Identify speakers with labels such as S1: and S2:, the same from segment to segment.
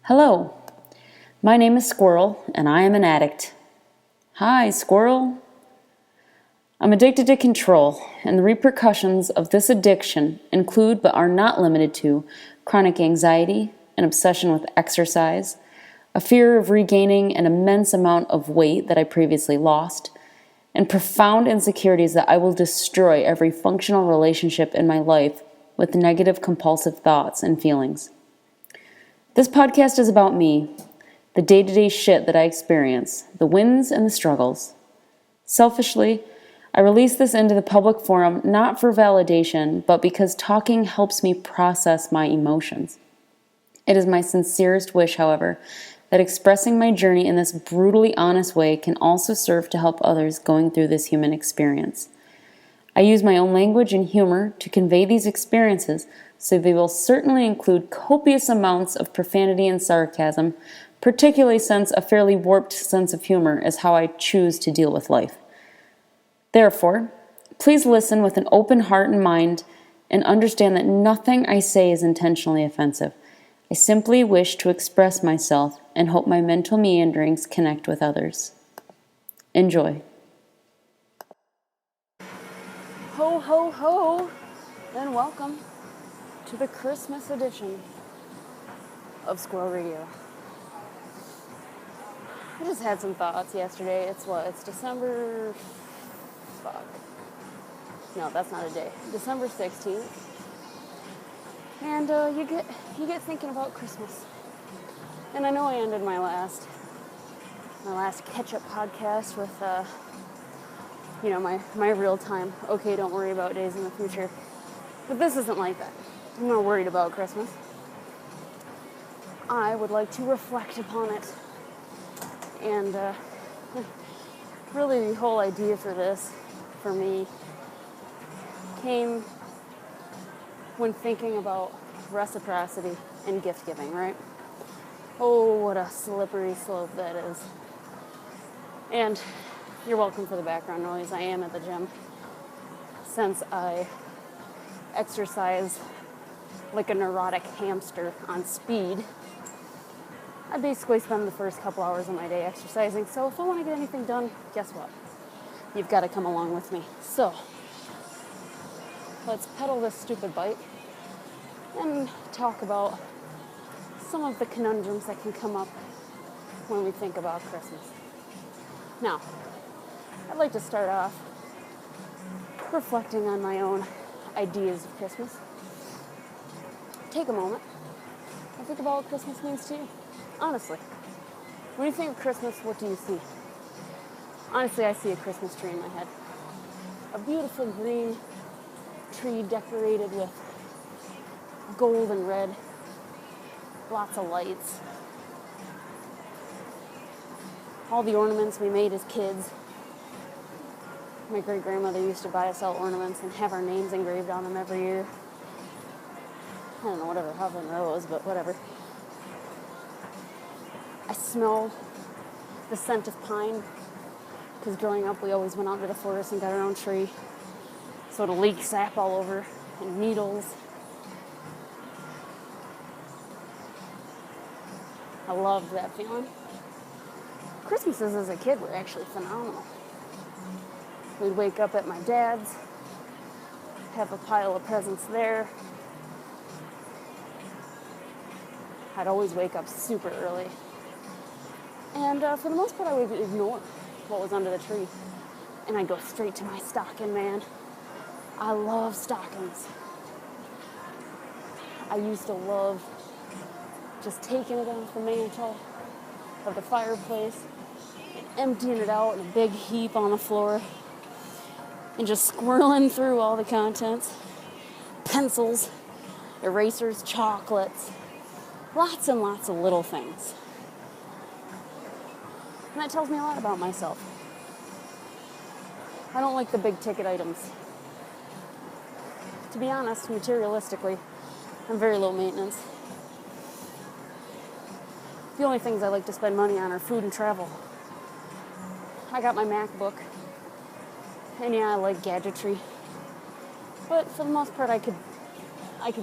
S1: Hello, my name is Squirrel, and I am an addict. Hi, Squirrel. I'm addicted to control, and the repercussions of this addiction include but are not limited to chronic anxiety, an obsession with exercise, a fear of regaining an immense amount of weight that I previously lost, and profound insecurities that I will destroy every functional relationship in my life with negative compulsive thoughts and feelings. This podcast is about me, the day-to-day shit that I experience, the wins and the struggles. Selfishly, I release this into the public forum not for validation, but because talking helps me process my emotions. It is my sincerest wish, however, that expressing my journey in this brutally honest way can also serve to help others going through this human experience. I use my own language and humor to convey these experiences, so they will certainly include copious amounts of profanity and sarcasm, particularly since a fairly warped sense of humor is how I choose to deal with life. Therefore, please listen with an open heart and mind and understand that nothing I say is intentionally offensive. I simply wish to express myself and hope my mental meanderings connect with others. Enjoy. Ho, ho, ho, and welcome to the Christmas edition of Squirrel Radio. I just had some thoughts yesterday. It's December... Fuck. No, that's not a day. December 16th. And you get thinking about Christmas. And I know I ended my last catch-up podcast with my real time, okay, don't worry about days in the future. But this isn't like that. I'm not worried about Christmas. I would like to reflect upon it. And really the whole idea for this, for me, came when thinking about reciprocity and gift giving, right? Oh, what a slippery slope that is. And you're welcome for the background noise. I am at the gym. Since I exercise like a neurotic hamster on speed, I basically spend the first couple hours of my day exercising. So if I want to get anything done, guess what? You've got to come along with me. So let's pedal this stupid bike and talk about some of the conundrums that can come up when we think about Christmas. Now, I'd like to start off reflecting on my own ideas of Christmas. Take a moment and think about what Christmas means to you. Honestly, when you think of Christmas, what do you see? Honestly, I see a Christmas tree in my head. A beautiful green tree decorated with gold and red, lots of lights. All the ornaments we made as kids. My great-grandmother used to buy us all ornaments and have our names engraved on them every year. I don't know whatever happened to those, but whatever. I smell the scent of pine, because growing up we always went out to the forest and got our own tree, so it'll leak sap all over, and needles. I loved that feeling. Christmases as a kid were actually phenomenal. We'd wake up at my dad's, have a pile of presents there. I'd always wake up super early. And for the most part, I would ignore what was under the tree. And I'd go straight to my stocking, man. I love stockings. I used to love just taking it off the mantle of the fireplace and emptying it out in a big heap on the floor and just squirreling through all the contents. Pencils, erasers, chocolates, lots and lots of little things. And that tells me a lot about myself. I don't like the big ticket items. To be honest, materialistically, I'm very low maintenance. The only things I like to spend money on are food and travel. I got my MacBook. And yeah, I like gadgetry. But for the most part, I could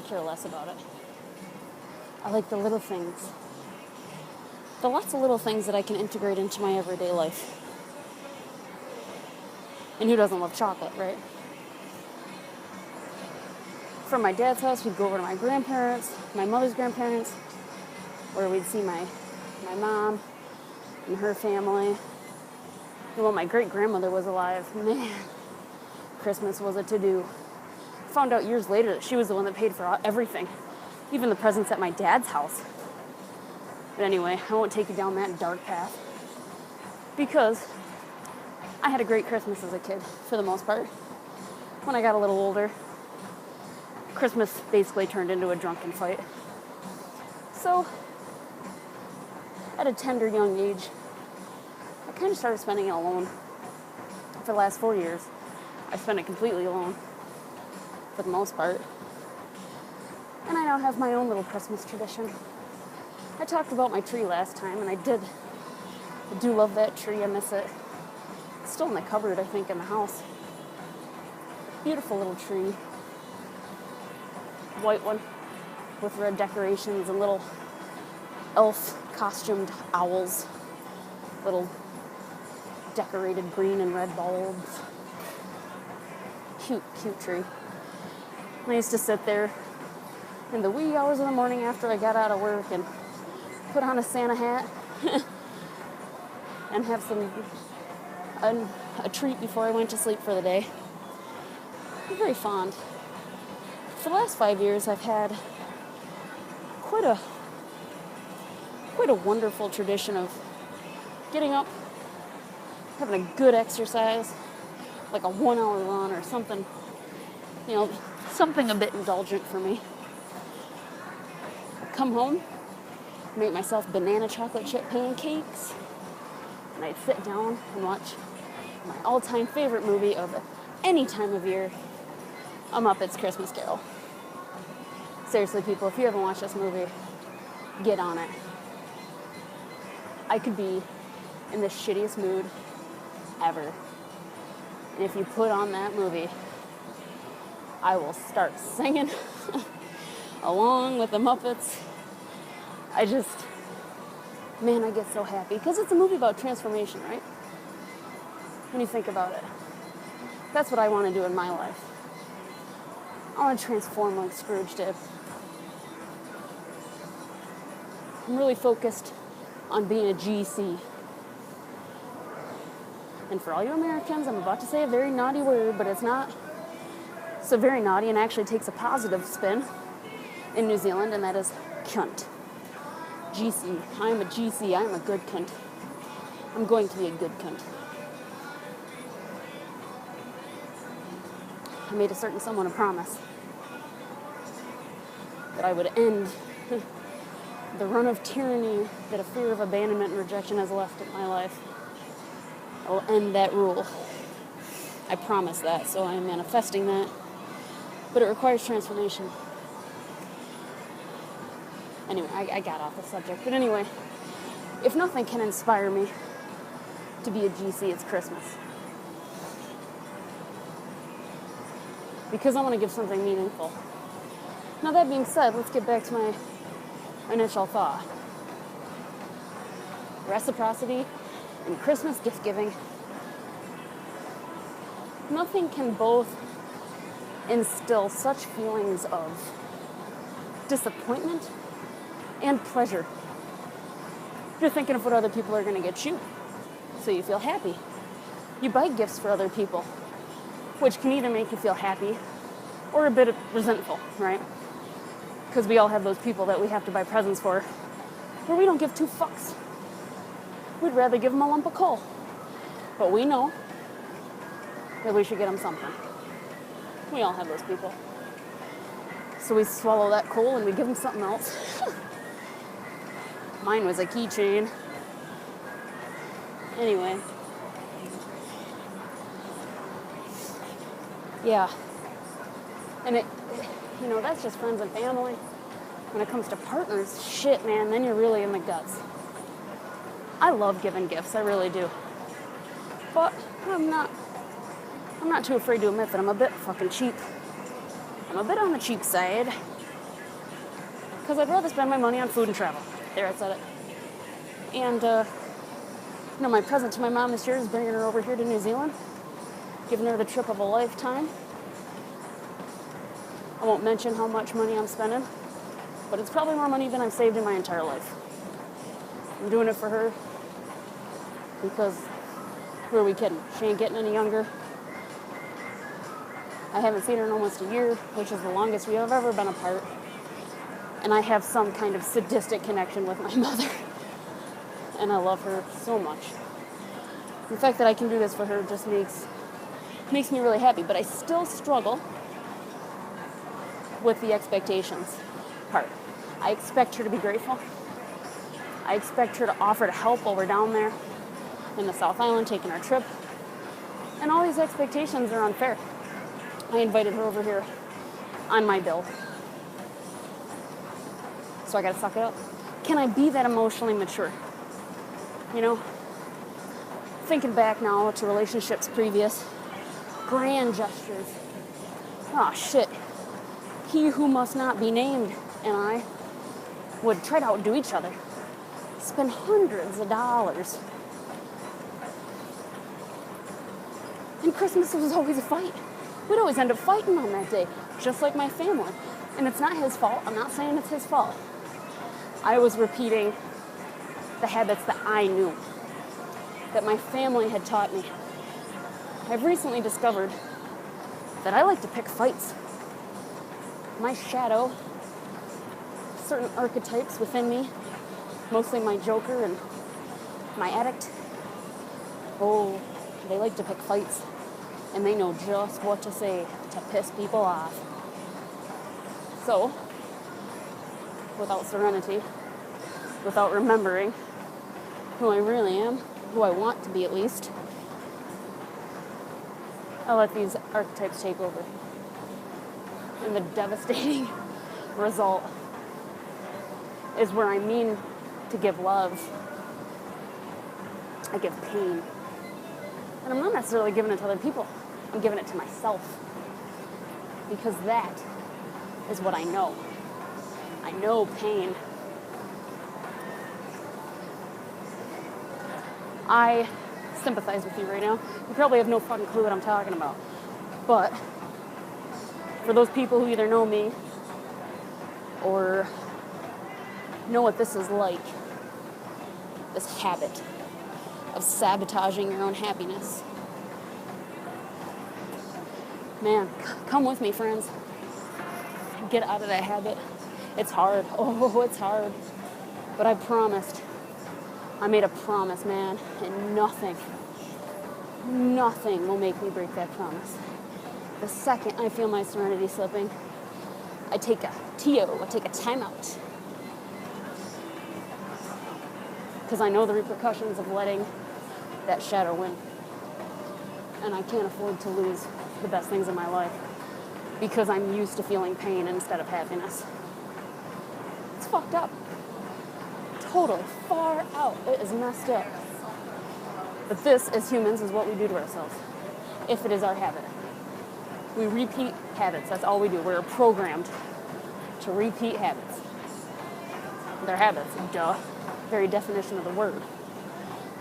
S1: care less about it. I like the little things. the lots of little things that I can integrate into my everyday life. And who doesn't love chocolate, right? From my dad's house, we'd go over to my grandparents, my mother's grandparents, where we'd see my mom and her family. And when my great-grandmother was alive, man, Christmas was a to-do. Found out years later that she was the one that paid for everything, even the presents at my dad's house. But anyway, I won't take you down that dark path, because I had a great Christmas as a kid, for the most part. When I got a little older, Christmas basically turned into a drunken fight. So, at a tender young age, I kind of started spending it alone. For the last 4 years, I spent it completely alone, for the most part. And I now have my own little Christmas tradition. I talked about my tree last time, and I do love that tree. I miss it. It's still in the cupboard, I think, in the house. Beautiful little tree. White one with red decorations and little elf costumed owls. Little decorated green and red bulbs. Cute, cute tree. I used to sit there in the wee hours of the morning after I got out of work and put on a Santa hat and have a treat before I went to sleep for the day. I'm very fond. For the last 5 years, I've had quite a wonderful tradition of getting up, having a good exercise, like a 1 hour run or something, something a bit indulgent for me. I'd come home, make myself banana chocolate chip pancakes, and I'd sit down and watch my all-time favorite movie of any time of year, A Muppet's Christmas Carol. Seriously, people, if you haven't watched this movie, get on it. I could be in the shittiest mood ever. And if you put on that movie, I will start singing along with the Muppets. I get so happy. Because it's a movie about transformation, right? When you think about it. That's what I want to do in my life. I want to transform like Scrooge did. I'm really focused on being a GC. And for all you Americans, I'm about to say a very naughty word, but it's not so very naughty and actually takes a positive spin in New Zealand, and that is cunt. GC. I'm a GC. I'm a good cunt. I'm going to be a good cunt. I made a certain someone a promise that I would end the run of tyranny that a fear of abandonment and rejection has left in my life. I will end that rule. I promise that, so I am manifesting that. But it requires transformation. Anyway, I got off the subject. But anyway, if nothing can inspire me to be a GC, it's Christmas. Because I want to give something meaningful. Now that being said, let's get back to my initial thought. Reciprocity and Christmas gift giving. Nothing can both instill such feelings of disappointment and pleasure. You're thinking of what other people are going to get you, so you feel happy. You buy gifts for other people, which can either make you feel happy or a bit resentful, right? Because we all have those people that we have to buy presents for where we don't give two fucks. We'd rather give them a lump of coal. But we know that we should get them something. We all have those people. So we swallow that coal and we give them something else. Mine was a keychain. Anyway. Yeah. And that's just friends and family. When it comes to partners, shit, man, then you're really in the guts. I love giving gifts, I really do. But I'm not too afraid to admit that I'm a bit fucking cheap. I'm a bit on the cheap side. Because I'd rather spend my money on food and travel. There, I said it. And, my present to my mom this year is bringing her over here to New Zealand, giving her the trip of a lifetime. I won't mention how much money I'm spending, but it's probably more money than I've saved in my entire life. I'm doing it for her because, who are we kidding? She ain't getting any younger. I haven't seen her in almost a year, which is the longest we have ever been apart. And I have some kind of sadistic connection with my mother. And I love her so much. The fact that I can do this for her just makes me really happy. But I still struggle with the expectations part. I expect her to be grateful. I expect her to offer to help while we're down there in the South Island taking our trip. And all these expectations are unfair. I invited her over here on my bill. So I gotta suck it up. Can I be that emotionally mature? Thinking back now to relationships previous, grand gestures. Oh shit. He who must not be named and I would try to outdo each other. Spend hundreds of dollars. And Christmas was always a fight. We'd always end up fighting on that day, just like my family. And it's not his fault. I'm not saying it's his fault. I was repeating the habits that I knew, that my family had taught me. I've recently discovered that I like to pick fights. My shadow, certain archetypes within me, mostly my joker and my addict, they like to pick fights. And they know just what to say to piss people off. So, without serenity, without remembering who I really am, who I want to be at least, I let these archetypes take over. And the devastating result is where I mean to give love, I give pain. And I'm not necessarily giving it to other people. I'm giving it to myself. Because that is what I know. I know pain. I sympathize with you right now. You probably have no fucking clue what I'm talking about. But for those people who either know me or know what this is like, this habit of sabotaging your own happiness. Man, come with me, friends. Get out of that habit. It's hard. Oh, it's hard. But I promised. I made a promise, man. And nothing will make me break that promise. The second I feel my serenity slipping, I take a TO, I take a timeout. Because I know the repercussions of letting that shadow win. And I can't afford to lose the best things in my life because I'm used to feeling pain instead of happiness. It's fucked up. Totally far out. It is messed up. But this, as humans, is what we do to ourselves. If it is our habit. We repeat habits. That's all we do. We're programmed to repeat habits. They're habits. Duh. Very definition of the word.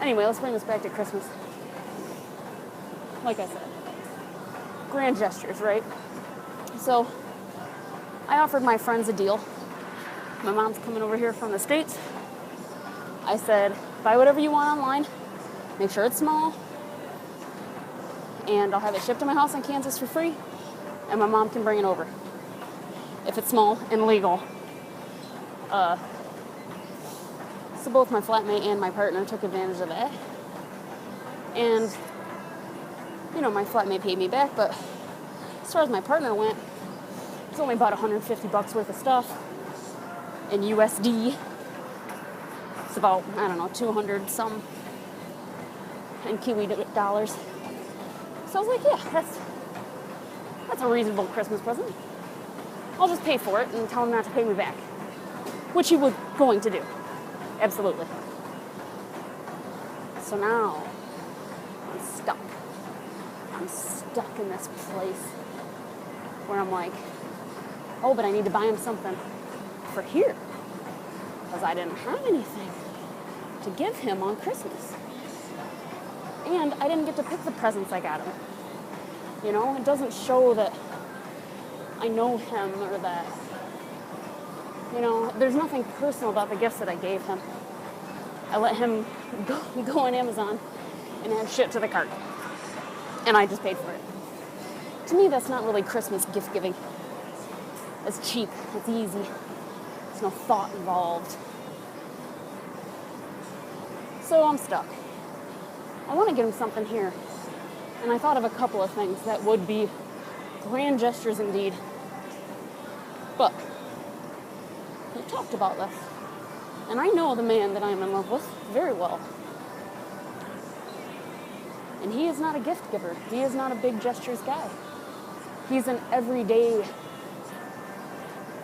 S1: Anyway, let's bring this back to Christmas. Like I said, grand gestures, right? So, I offered my friends a deal. My mom's coming over here from the States. I said, buy whatever you want online. Make sure it's small. And I'll have it shipped to my house in Kansas for free. And my mom can bring it over. If it's small and legal. So both my flatmate and my partner took advantage of that. And, my flatmate paid me back, but as far as my partner went, it's only about $150 worth of stuff in USD. It's about, 200 some in Kiwi dollars. So I was like, yeah, that's a reasonable Christmas present. I'll just pay for it and tell him not to pay me back. Which he was going to do. Absolutely. So now, I'm stuck. I'm stuck in this place where I'm like, oh, but I need to buy him something for here because I didn't have anything. to give him on Christmas. And I didn't get to pick the presents I got him. You know, it doesn't show that I know him or that, you know, there's nothing personal about the gifts that I gave him. I let him go on Amazon and add shit to the cart. And I just paid for it. To me, that's not really Christmas gift giving. It's cheap. It's easy. There's no thought involved. So I'm stuck. I want to get him something here. And I thought of a couple of things that would be grand gestures indeed. But we talked about this. And I know the man that I'm in love with very well. And he is not a gift giver. He is not a big gestures guy. He's an everyday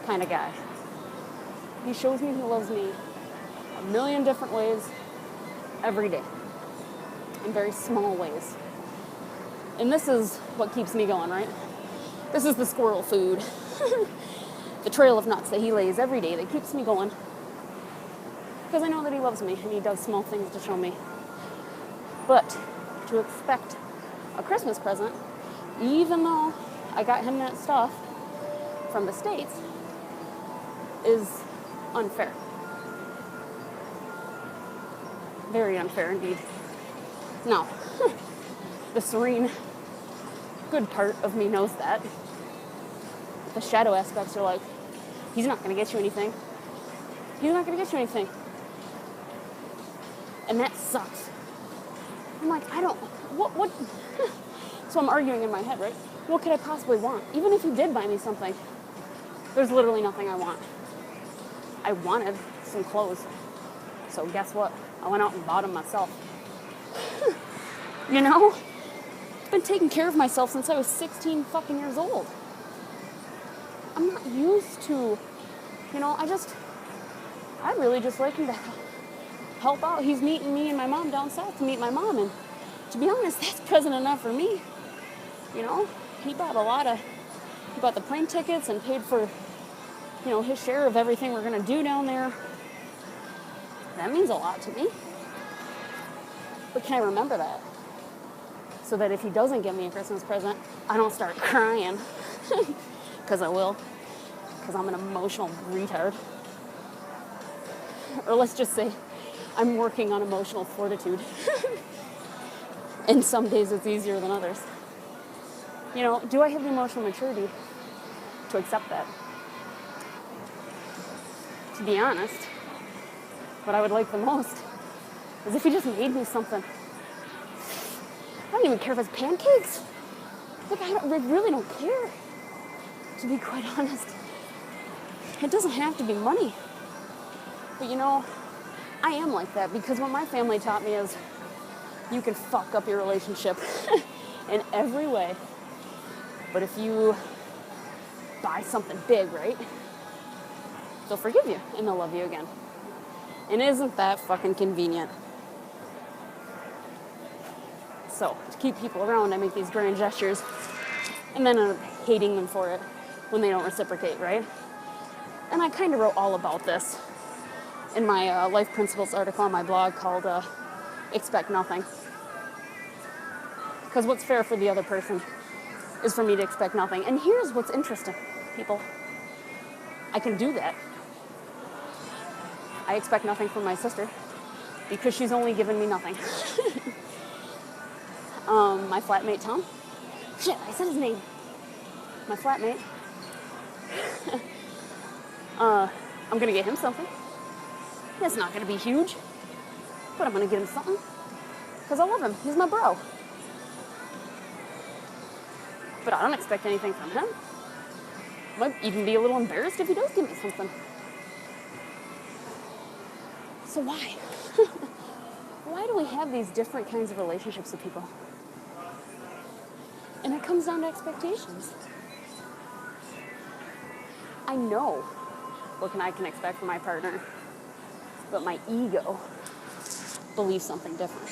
S1: kind of guy. He shows me he loves me a million different ways every day. In very small ways. And this is what keeps me going, right? This is the squirrel food. The trail of nuts that he lays every day that keeps me going. Because I know that he loves me and he does small things to show me. But to expect a Christmas present, even though I got him that stuff from the States, is unfair. Very unfair indeed. Now, the serene, good part of me knows that. The shadow aspects are like, he's not going to get you anything. He's not going to get you anything. And that sucks. I'm like, what? So I'm arguing in my head, right? What could I possibly want? Even if he did buy me something, there's literally nothing I want. I wanted some clothes. So guess what? I went out and bought them myself. You know? I've been taking care of myself since I was 16 fucking years old. I'm not used to, you know, I really just like him to help out. He's meeting me and my mom down south to meet my mom, and to be honest, that's present enough for me. You know, he bought the plane tickets and paid for, you know, his share of everything we're gonna do down there. That means a lot to me. But can I remember that? So that if he doesn't give me a Christmas present, I don't start crying. Because I will. Because I'm an emotional retard. Or let's just say, I'm working on emotional fortitude. And some days it's easier than others. You know, do I have the emotional maturity to accept that? To be honest, what I would like the most is if he just made me something. I don't even care if it's pancakes. Like, I really don't care, to be quite honest. It doesn't have to be money. But you know, I am like that because what my family taught me is you can fuck up your relationship in every way. But if you buy something big, right, they'll forgive you and they'll love you again. And isn't that fucking convenient? So, to keep people around, I make these grand gestures and then end up hating them for it when they don't reciprocate, right? And I kind of wrote all about this in my Life Principles article on my blog called Expect Nothing. Because what's fair for the other person is for me to expect nothing. And here's what's interesting, people. I can do that. I expect nothing from my sister because she's only given me nothing. My flatmate, Tom. Shit, I said his name. My flatmate. I'm going to get him something. It's not going to be huge, but I'm going to get him something because I love him. He's my bro. But I don't expect anything from him. I might even be a little embarrassed if he does give me something. So why? Why do we have these different kinds of relationships with people? And it comes down to expectations. I know what I can expect from my partner, but my ego believes something different.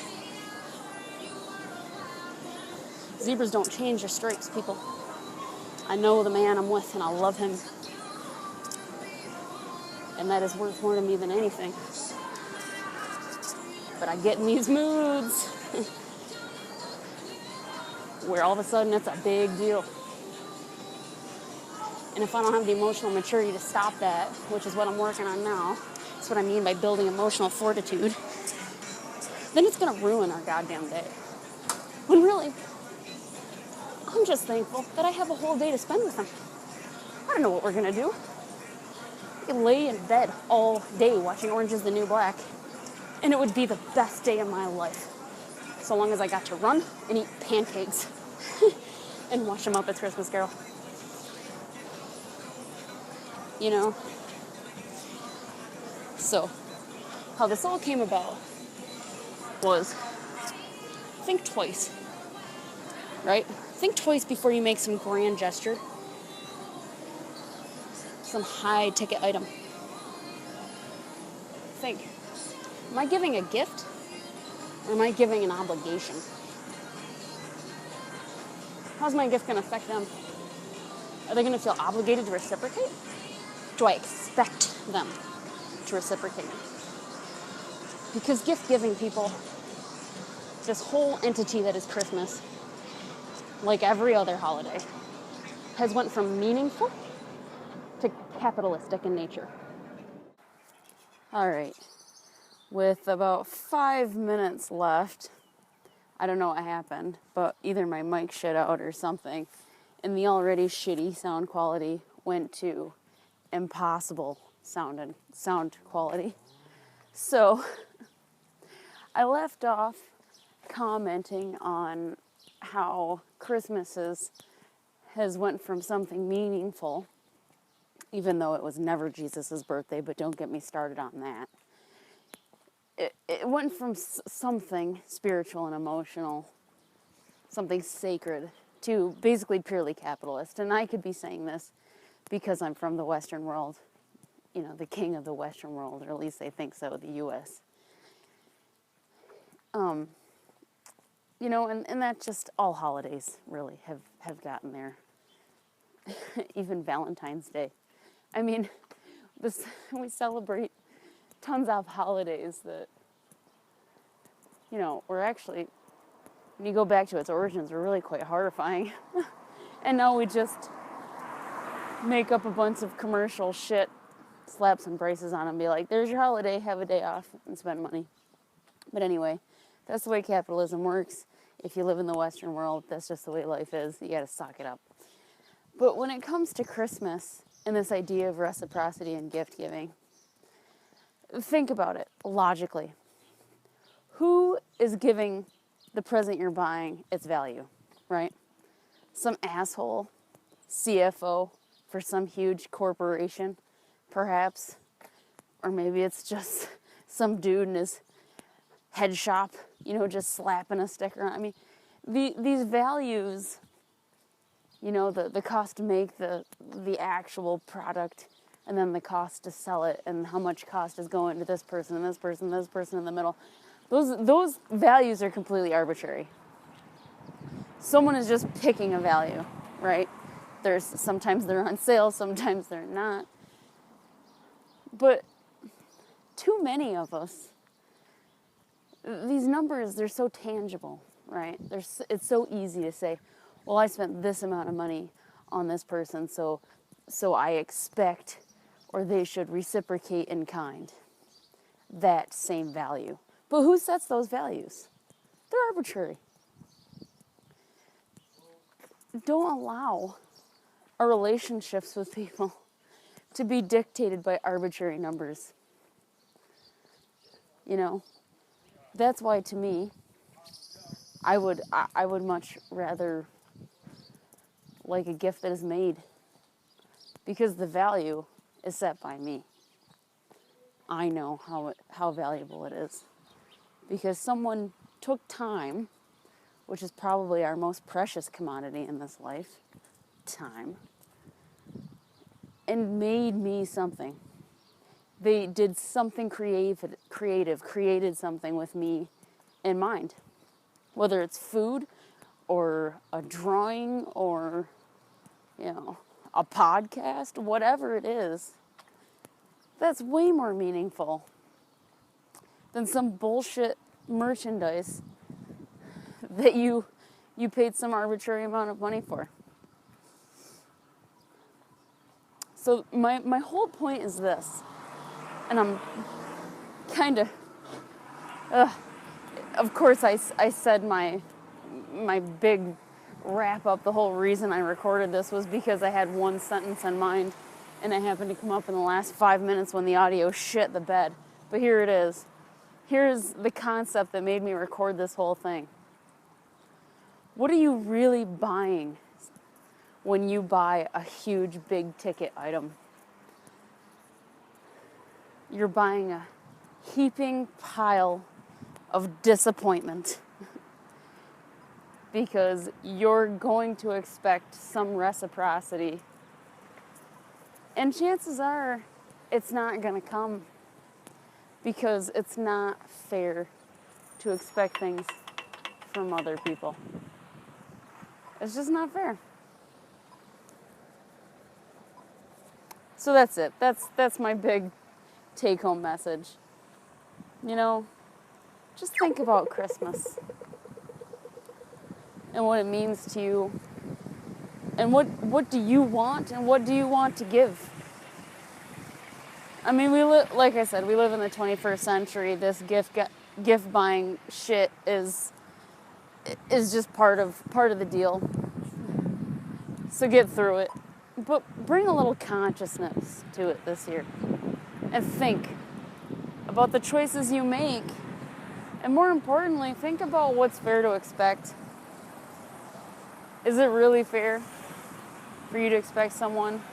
S1: Zebras don't change their stripes, people. I know the man I'm with and I love him. And that is worth more to me than anything. But I get in these moods where all of a sudden it's a big deal. And if I don't have the emotional maturity to stop that, which is what I'm working on now, that's what I mean by building emotional fortitude, then it's going to ruin our goddamn day. When really, I'm just thankful that I have a whole day to spend with them. I don't know what we're going to do. I could lay in bed all day watching Orange is the New Black, and it would be the best day of my life. So long as I got to run and eat pancakes and watch a Muppets Christmas Carol. You know? So, how this all came about was think twice, right? Think twice before you make some grand gesture, some high ticket item. Think, am I giving a gift or am I giving an obligation? How's my gift going to affect them? Are they going to feel obligated to reciprocate? Do I expect them to reciprocate? Because gift giving, people, this whole entity that is Christmas, like every other holiday, has went from meaningful to capitalistic in nature. All right, with about 5 minutes left, I don't know what happened, but either my mic shut out or something, and the already shitty sound quality went to impossible sound quality. So I left off commenting on how Christmas has went from something meaningful, even though it was never Jesus' birthday, but don't get me started on that. It went from something spiritual and emotional, something sacred, to basically purely capitalist. And I could be saying this because I'm from the Western world, you know, the king of the Western world, or at least they think so, the U.S. You know, and that just all holidays really have gotten there. Even Valentine's Day. I mean, we celebrate tons of holidays that, you know, were actually, when you go back to its origins, were really quite horrifying. And now we just make up a bunch of commercial shit, slap some prices on them, and be like, there's your holiday, have a day off, and spend money. But anyway, that's the way capitalism works. If you live in the Western world, that's just the way life is. You gotta suck it up. But when it comes to Christmas and this idea of reciprocity and gift giving, think about it logically. Who is giving the present you're buying its value, right? Some asshole CFO for some huge corporation, perhaps. Or maybe it's just some dude in his head shop, you know, just slapping a sticker on. I mean, these values, you know, the cost to make the actual product, and then the cost to sell it, and how much cost is going to this person and this person in the middle. Those values are completely arbitrary. Someone is just picking a value, right? Sometimes they're on sale, sometimes they're not. But too many of us, these numbers, they're so tangible, right? It's so easy to say, well, I spent this amount of money on this person, so I expect, or they should reciprocate in kind that same value. But who sets those values? They're arbitrary. Don't allow our relationships with people to be dictated by arbitrary numbers. You know, that's why, to me, I would much rather like a gift that is made, because the value is set by me. I know how valuable it is, because someone took time, which is probably our most precious commodity in this life, time, and made me something. They did something creative, created something with me in mind. Whether it's food or a drawing or, you know, a podcast, whatever it is, that's way more meaningful than some bullshit merchandise that you paid some arbitrary amount of money for. So my whole point is this, and I'm kind of, of course I said my big wrap up, the whole reason I recorded this was because I had one sentence in mind, and it happened to come up in the last 5 minutes when the audio shit the bed. But here it is. Here's the concept that made me record this whole thing. What are you really buying when you buy a huge, big ticket item? You're buying a heaping pile of disappointment because you're going to expect some reciprocity. And chances are it's not going to come because it's not fair to expect things from other people. It's just not fair. So that's it. That's my big take-home message. You know, just think about Christmas and what it means to you, and what do you want, and what do you want to give? I mean, like I said, we live in the 21st century. This gift buying shit is just part of the deal. So get through it, but bring a little consciousness to it this year, and think about the choices you make, and more importantly, think about what's fair to expect. Is it really fair for you to expect someone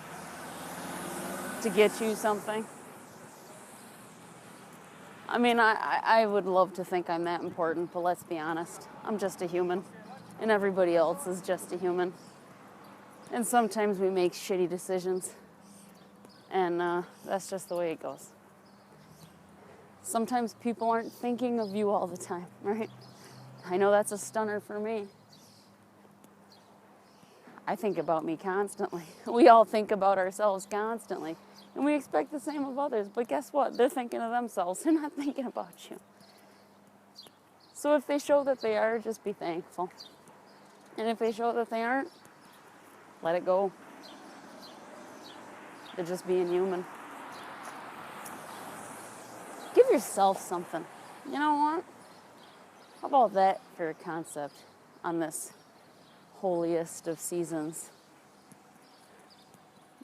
S1: to get you something? I mean, I would love to think I'm that important, but let's be honest. I'm just a human, and everybody else is just a human. And sometimes we make shitty decisions, and that's just the way it goes. Sometimes people aren't thinking of you all the time, right? I know that's a stunner for me. I think about me constantly. We all think about ourselves constantly. And we expect the same of others. But guess what? They're thinking of themselves. They're not thinking about you. So if they show that they are, just be thankful. And if they show that they aren't, let it go. They're just being human. Give yourself something. You know what? How about that for a concept on this holiest of seasons?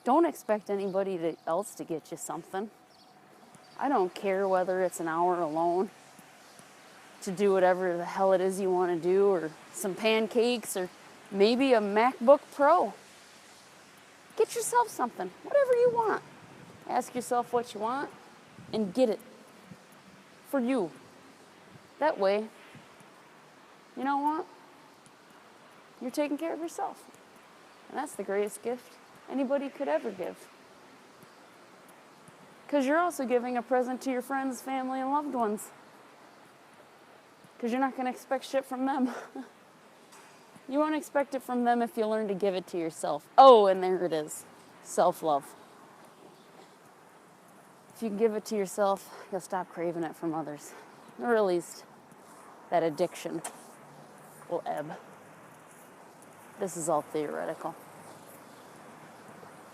S1: Don't expect anybody else to get you something. I don't care whether it's an hour alone to do whatever the hell it is you want to do, or some pancakes, or maybe a MacBook Pro. Get yourself something, whatever you want. Ask yourself what you want and get it for you. That way, you know what? You're taking care of yourself. And that's the greatest gift anybody could ever give. Because you're also giving a present to your friends, family, and loved ones. Because you're not going to expect shit from them. You won't expect it from them if you learn to give it to yourself. Oh, and there it is. Self-love. If you can give it to yourself, you'll stop craving it from others. Or at least that addiction will ebb. This is all theoretical.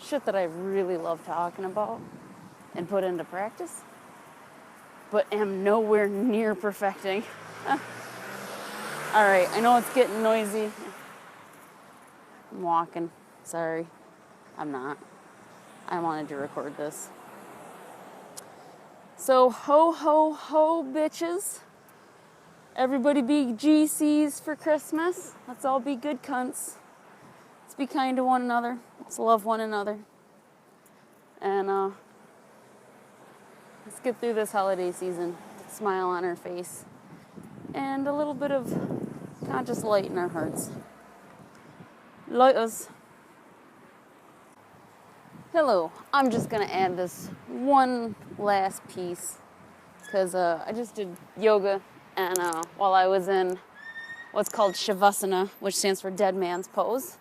S1: Shit that I really love talking about and put into practice, but am nowhere near perfecting. All right, I know it's getting noisy. I'm walking. Sorry. I'm not. I wanted to record this. So, ho, ho, ho, bitches. Everybody be GCs for Christmas. Let's all be good cunts. Let's be kind to one another. Let's love one another. And let's get through this holiday season with a smile on our face and a little bit of conscious light in our hearts. Light us. Hello. I'm just going to add this one last piece because I just did yoga, and while I was in what's called Shavasana, which stands for dead man's pose,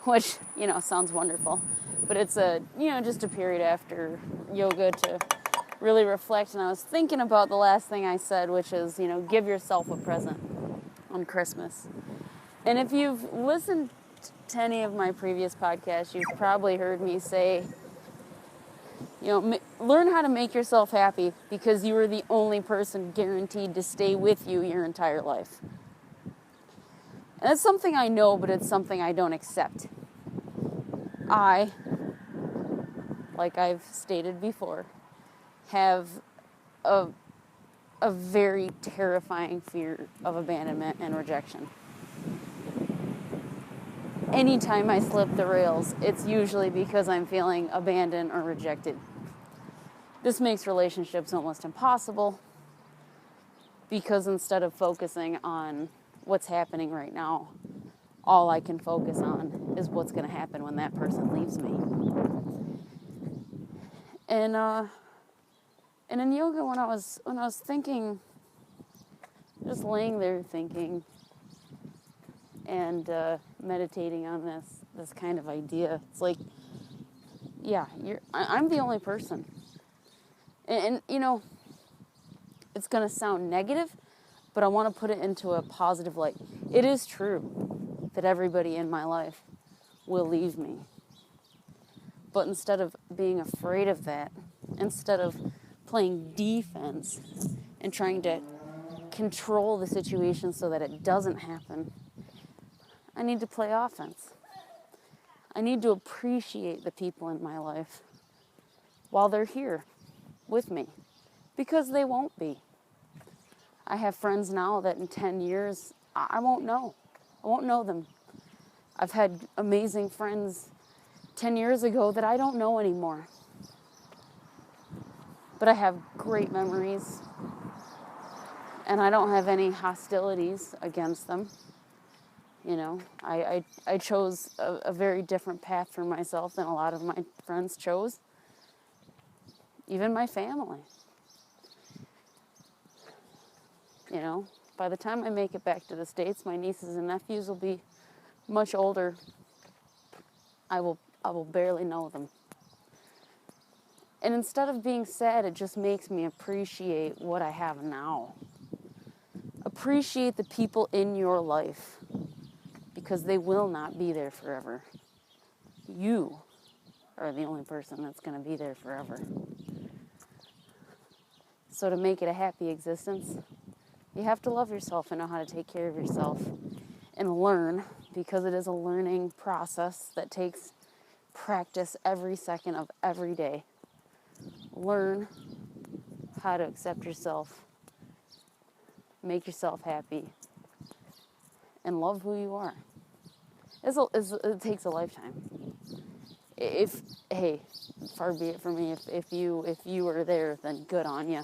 S1: which, sounds wonderful. But it's just a period after yoga to really reflect, and I was thinking about the last thing I said, which is, give yourself a present on Christmas. And if you've listened to any of my previous podcasts, you've probably heard me say, learn how to make yourself happy, because you are the only person guaranteed to stay with you your entire life. And that's something I know, but it's something I don't accept. I, like I've stated before, have a very terrifying fear of abandonment and rejection. Anytime I slip the rails, it's usually because I'm feeling abandoned or rejected. This makes relationships almost impossible, because instead of focusing on what's happening right now, all I can focus on is what's going to happen when that person leaves me. And in yoga, when I was thinking, just laying there thinking and meditating on this kind of idea, it's like, yeah, I'm the only person. And it's going to sound negative, but I want to put it into a positive light. It is true that everybody in my life will leave me. But instead of being afraid of that, instead of playing defense and trying to control the situation so that it doesn't happen, I need to play offense. I need to appreciate the people in my life while they're here with me, because they won't be. I have friends now that in 10 years, I won't know. I won't know them. I've had amazing friends 10 years ago that I don't know anymore. But I have great memories, and I don't have any hostilities against them. I chose a very different path for myself than a lot of my friends chose. Even my family. By the time I make it back to the States, my nieces and nephews will be much older. I will barely know them. And instead of being sad, it just makes me appreciate what I have now. Appreciate the people in your life, because they will not be there forever. You are the only person that's going to be there forever. So to make it a happy existence, you have to love yourself and know how to take care of yourself and learn, because it is a learning process that takes practice every second of every day. Learn how to accept yourself, make yourself happy, and love who you are. It takes a lifetime. Far be it from me. If you were there, then good on you.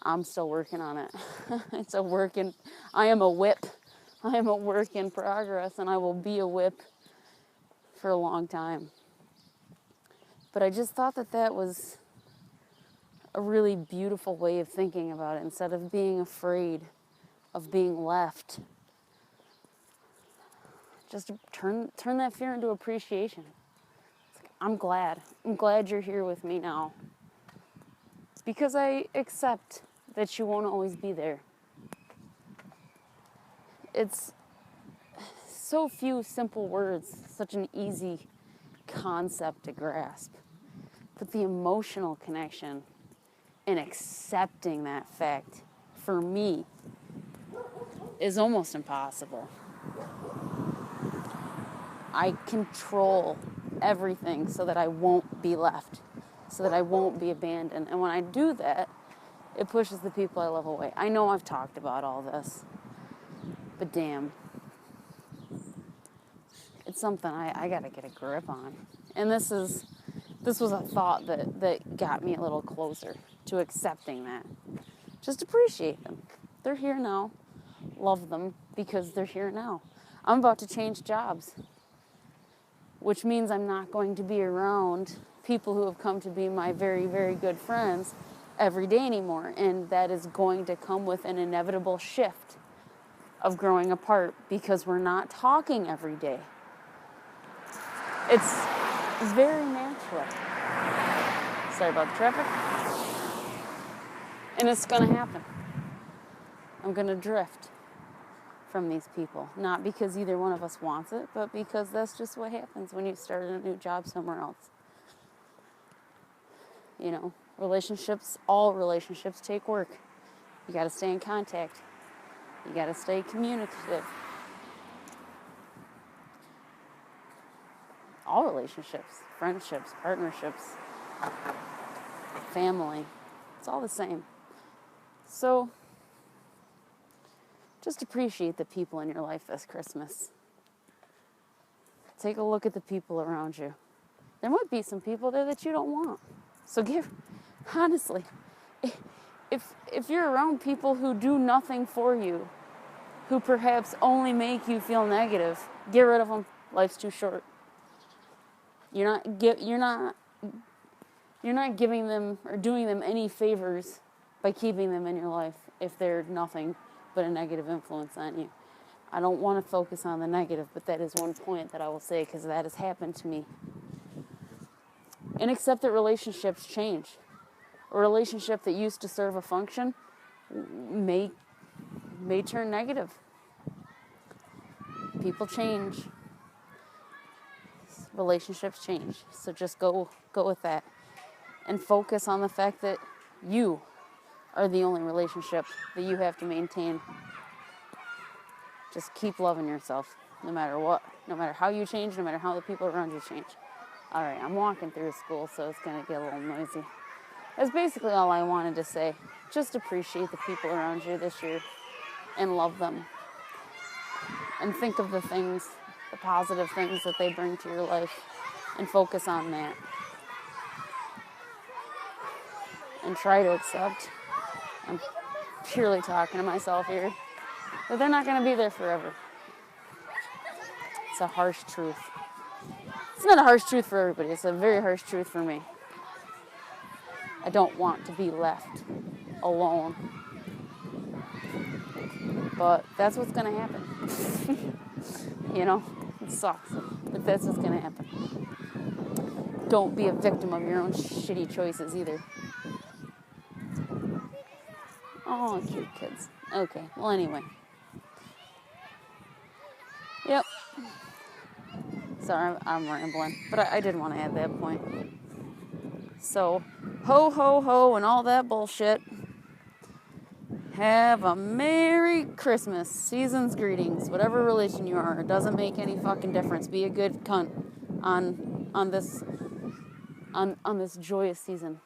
S1: I'm still working on it. I am a whip. I am a work in progress, and I will be a whip for a long time. But I just thought that was a really beautiful way of thinking about it. Instead of being afraid of being left, just turn that fear into appreciation. It's like, I'm glad you're here with me now, because I accept that you won't always be there. It's so few simple words, such an easy concept to grasp. But the emotional connection in accepting that fact, for me, is almost impossible. I control everything so that I won't be left, so that I won't be abandoned. And when I do that, it pushes the people I love away. I know I've talked about all this, but damn, it's something I gotta get a grip on. And this was a thought that got me a little closer to accepting that. Just appreciate them. They're here now. Love them because they're here now. I'm about to change jobs, which means I'm not going to be around people who have come to be my very, very good friends every day anymore. And that is going to come with an inevitable shift of growing apart, because we're not talking every day. It's very natural. Sorry about the traffic. And it's going to happen. I'm going to drift from these people. Not because either one of us wants it, but because that's just what happens when you start a new job somewhere else. You know, relationships, all relationships take work. You got to stay in contact. You got to stay communicative. All relationships, friendships, partnerships, family, it's all the same. So, just appreciate the people in your life this Christmas. Take a look at the people around you. There might be some people there that you don't want. So honestly, if you're around people who do nothing for you, who perhaps only make you feel negative, get rid of them. Life's too short. You're not giving them or doing them any favors by keeping them in your life if they're nothing but a negative influence on you. I don't want to focus on the negative, but that is one point that I will say because that has happened to me. And accept that relationships change. A relationship that used to serve a function may turn negative. People change. Relationships change. So just go with that. And focus on the fact that you are the only relationship that you have to maintain. Just keep loving yourself, no matter what. No matter how you change, no matter how the people around you change. All right, I'm walking through school, so it's going to get a little noisy. That's basically all I wanted to say. Just appreciate the people around you this year and love them. And think of the things, the positive things that they bring to your life and focus on that. And try to accept, I'm purely talking to myself here, that they're not going to be there forever. It's a harsh truth. It's not a harsh truth for everybody. It's a very harsh truth for me. I don't want to be left alone. But that's what's going to happen. You know, it sucks. But that's what's going to happen. Don't be a victim of your own shitty choices either. Oh, cute kids. Okay, well anyway. Yep. Sorry, I'm rambling. But I did want to add that point. So, ho, ho, ho, and all that bullshit. Have a Merry Christmas. Season's greetings. Whatever religion you are. It doesn't make any fucking difference. Be a good cunt on this joyous season.